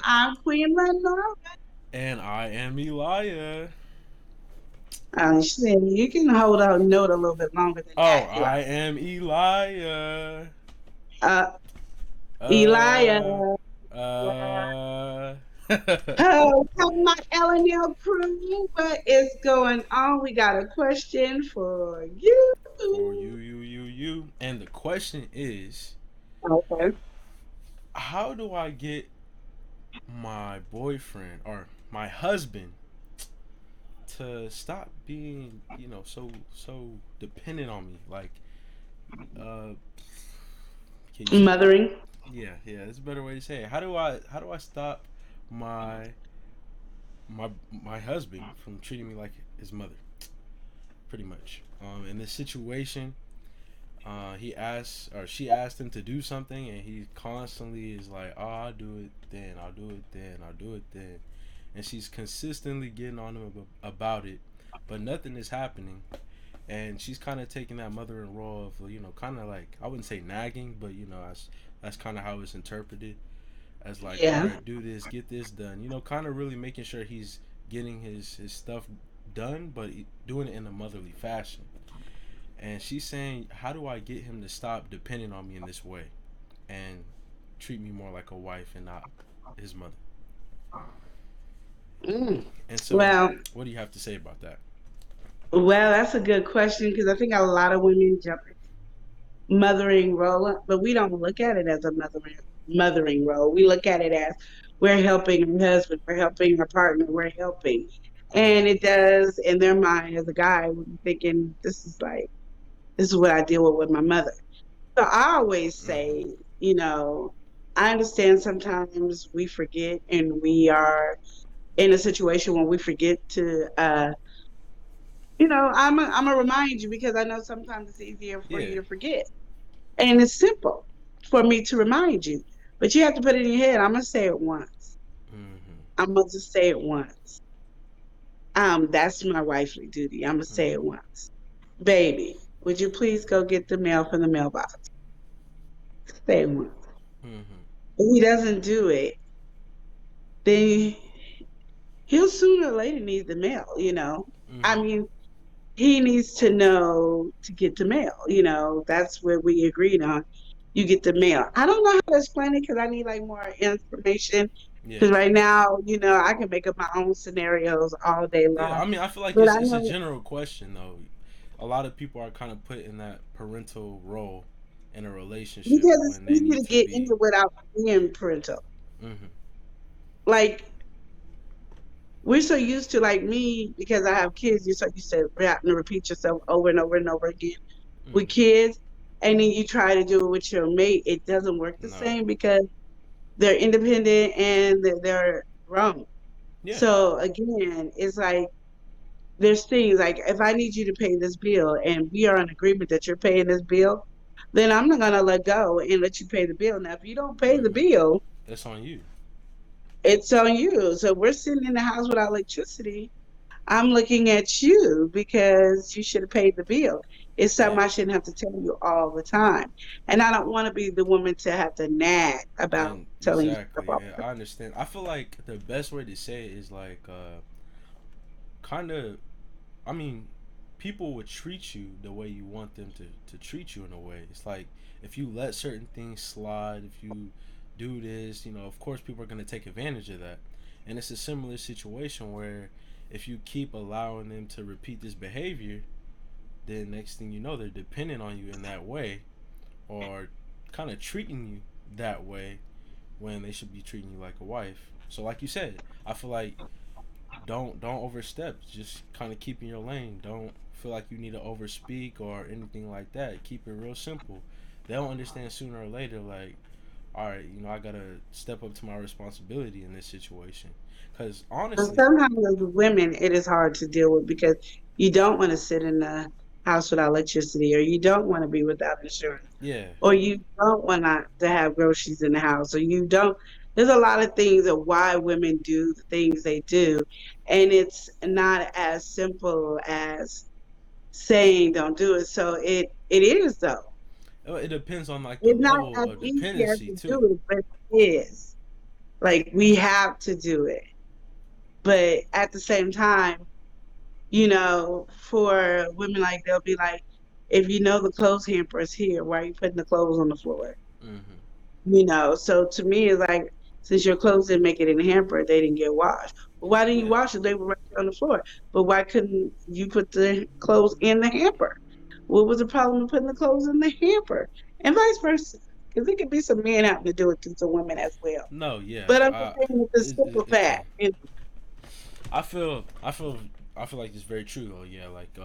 I'm Queen Lenore. And I am Elijah. She said, you can hold a note a little bit longer than Oh, that, I Elijah. am Elijah. Uh, Elijah. Uh, uh. Oh, come my LNL crew. What is going on? We got a question for you. For you. And the question is, Okay. how do I get my boyfriend or my husband to stop being, so dependent on me? Like, uh, can you? Mothering. Yeah. That's a better way to say it. How do I stop my my husband from treating me like his mother, pretty much. In this situation, he asked or she asked him to do something, and he constantly is like, "Oh, I'll do it then. I'll do it then. I'll do it then," and she's consistently getting on him about it, but nothing is happening. And she's kind of taking that mothering role of, kind of like, I wouldn't say nagging, but that's kind of how it's interpreted as, like, all Yeah. right, do this, get this done. Kind of really making sure he's getting his stuff done, but doing it in a motherly fashion. And she's saying, how do I get him to stop depending on me in this way and treat me more like a wife and not his mother? Mm. And so, Well, what do you have to say about that? well, that's a good question because I think a lot of women jump mothering role, but we don't look at it as a mothering role. We look at it as we're helping our husband, we're helping our partner, we're helping. And Mm-hmm. it does in their mind as a guy thinking this is what I deal with my mother. So I always Mm-hmm. say, I understand sometimes we forget and we are in a situation when we forget to I'm gonna remind you because I know sometimes it's easier for Yeah. you to forget. And it's simple for me to remind you. But you have to put it in your head. I'm gonna say it once. Mm-hmm. I'm gonna just say it once. That's my wifely duty. I'm gonna say Mm-hmm. it once. Baby, would you please go get the mail from the mailbox? Say it once. Mm-hmm. If he doesn't do it, then he'll sooner or later need the mail. I Mm-hmm. mean, he needs to know to get the mail. That's where we agreed on. You get the mail. I don't know how to explain it because I need like more information. Yeah. Because right now, I can make up my own scenarios all day Yeah. long. I mean, I feel like But it's I it's a know general question though. A lot of people are kind of put in that parental role in a relationship because it's when they easy need to to get be. into without being parental. Mm-hmm. Like we're so used to like me because I have kids. You're so used to having to repeat yourself over and over and over again with Mm-hmm. kids, and then you try to do it with your mate. It doesn't work the No. same because they're independent and they're grown. Yeah. So again, it's like there's things like if I need you to pay this bill and we are in agreement that you're paying this bill, then I'm not gonna let go and let you pay the bill. Now, if you don't pay the Mm-hmm. bill, That's on you. it's on you. So we're sitting in the house without electricity. I'm looking at you because you should have paid the bill. It's something Yeah. I shouldn't have to tell you all the time. And I don't want to be the woman to have to nag about And telling you stuff exactly. all Yeah, the I understand. I feel like the best way to say it is like, kind of. I mean, people would treat you the way you want them to treat you in a way. It's like if you let certain things slide, if you do this, of course people are going to take advantage of that. And it's a similar situation where if you keep allowing them to repeat this behavior, then next thing you know, they're dependent on you in that way or kind of treating you that way when they should be treating you like a wife. So like you said, I feel like don't overstep. Just kind of keep in your lane. Don't feel like you need to overspeak or anything like that. Keep it real simple. They'll understand sooner or later. Like, all right, I gotta step up to my responsibility in this situation. Because And honestly, sometimes as women, it is hard to deal with because you don't want to sit in the house without electricity, or you don't want to be without insurance, yeah, or you don't want to have groceries in the house, or you don't. There's a lot of things of why women do the things they do, and it's not as simple as saying don't do it. So it is though. it depends on like the It's not level as of easy as dependency to too. do it, but it is. Like we have to do it. But at the same time, for women, like they'll be like, if you know the clothes hamper is here, why are you putting the clothes on the floor? Mhm. So to me, it's like, since your clothes didn't make it in the hamper, they didn't get washed. Well, why didn't you Yeah. wash it? They were right there on the floor. But why couldn't you put the clothes in the hamper? What was the problem with putting the clothes in the hamper? And vice versa. Because it could be some men having to do it to some women as well. No. Yeah. But I'm just saying it's a simple It's fact. a. I feel. I feel like it's very true though. Yeah. Like.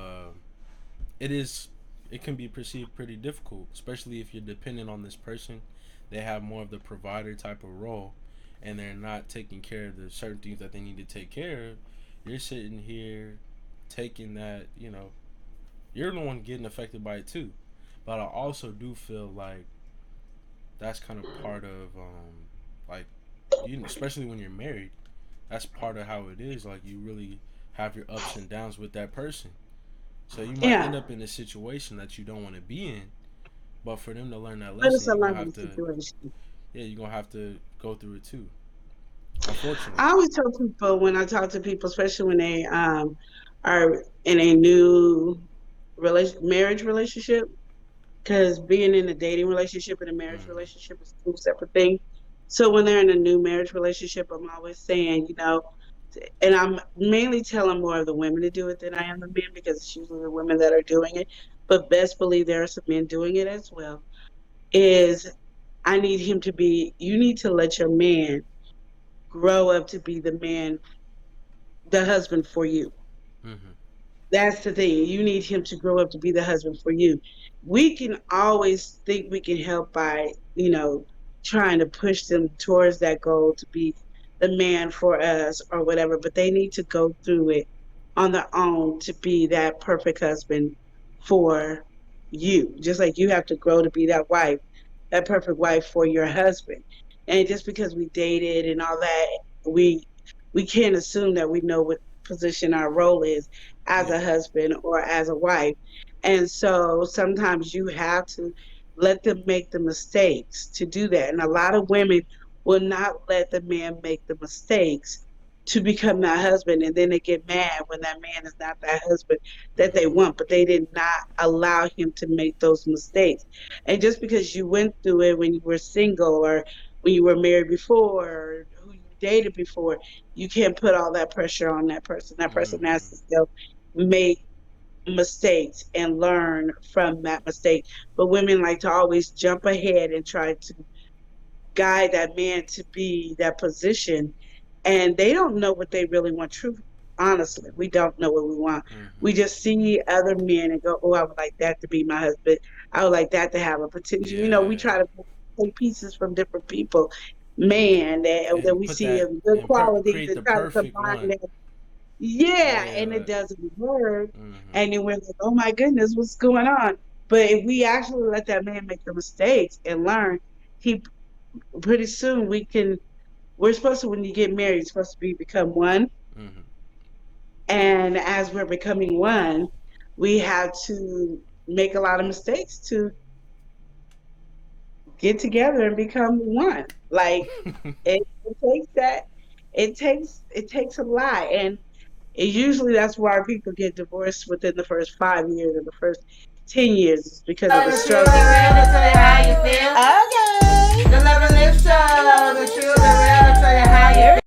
It is. It can be perceived pretty difficult, especially if you're dependent on this person. They have more of the provider type of role, and they're not taking care of the certain things that they need to take care of. You're sitting here, taking that. You're the one getting affected by it too. But I also do feel like that's kind of part of like especially when you're married, that's part of how it is. Like you really have your ups and downs with that person. So you might end Yeah. up in a situation that you don't want to be in, but for them to learn that But lesson, it's a you're gonna learning have to, situation. yeah, you're gonna have to go through it too. Unfortunately. I always tell people when I talk to people, especially when they are in a new marriage relationship, because being in a dating relationship and a marriage Mm-hmm. relationship is two separate things. So when they're in a new marriage relationship, I'm always saying, and I'm mainly telling more of the women to do it than I am the men because it's usually the women that are doing it. But best believe there are some men doing it as well. Is you need to let your man grow up to be the husband for you. Mm-hmm. That's the thing. You need him to grow up to be the husband for you. We can always think we can help by, trying to push them towards that goal to be the man for us or whatever, but they need to go through it on their own to be that perfect husband for you. Just like you have to grow to be that perfect wife for your husband. And just because we dated and all that, we we can't assume that we know what position our role is as a Yeah. husband or as a wife. And so sometimes you have to let them make the mistakes to do that. And a lot of women will not let the man make the mistakes to become that husband. And then they get mad when that man is not that husband that they Mm-hmm. want, but they did not allow him to make those mistakes. And just because you went through it when you were single or when you were married before or who you dated before, you can't put all that pressure on that person. That person has Mm-hmm. to still make mistakes and learn from that mistake. But women like to always jump ahead and try to guide that man to be that position. And they don't know what they really want. Truth, honestly, we don't know what we want. Mm-hmm. We just see other men and go, oh, I would like that to be my husband. I would like that to have a potential. We Yeah. try to take pieces from different people, Mm-hmm. man, that And we put see that of good and qualities create and the try to perfect combine one. that. Yeah, Yeah. and it doesn't work. Mm-hmm. And then we're like, oh my goodness, what's going on? But if we actually let that man make the mistakes and learn, he pretty soon we're supposed to, when you get married, you're supposed to become one. Mm-hmm. And as we're becoming one, we have to make a lot of mistakes to get together and become one. Like it takes that it takes a lot. And usually that's why people get divorced within the first 5 years or the first 10 years is because of the struggle. How you feel?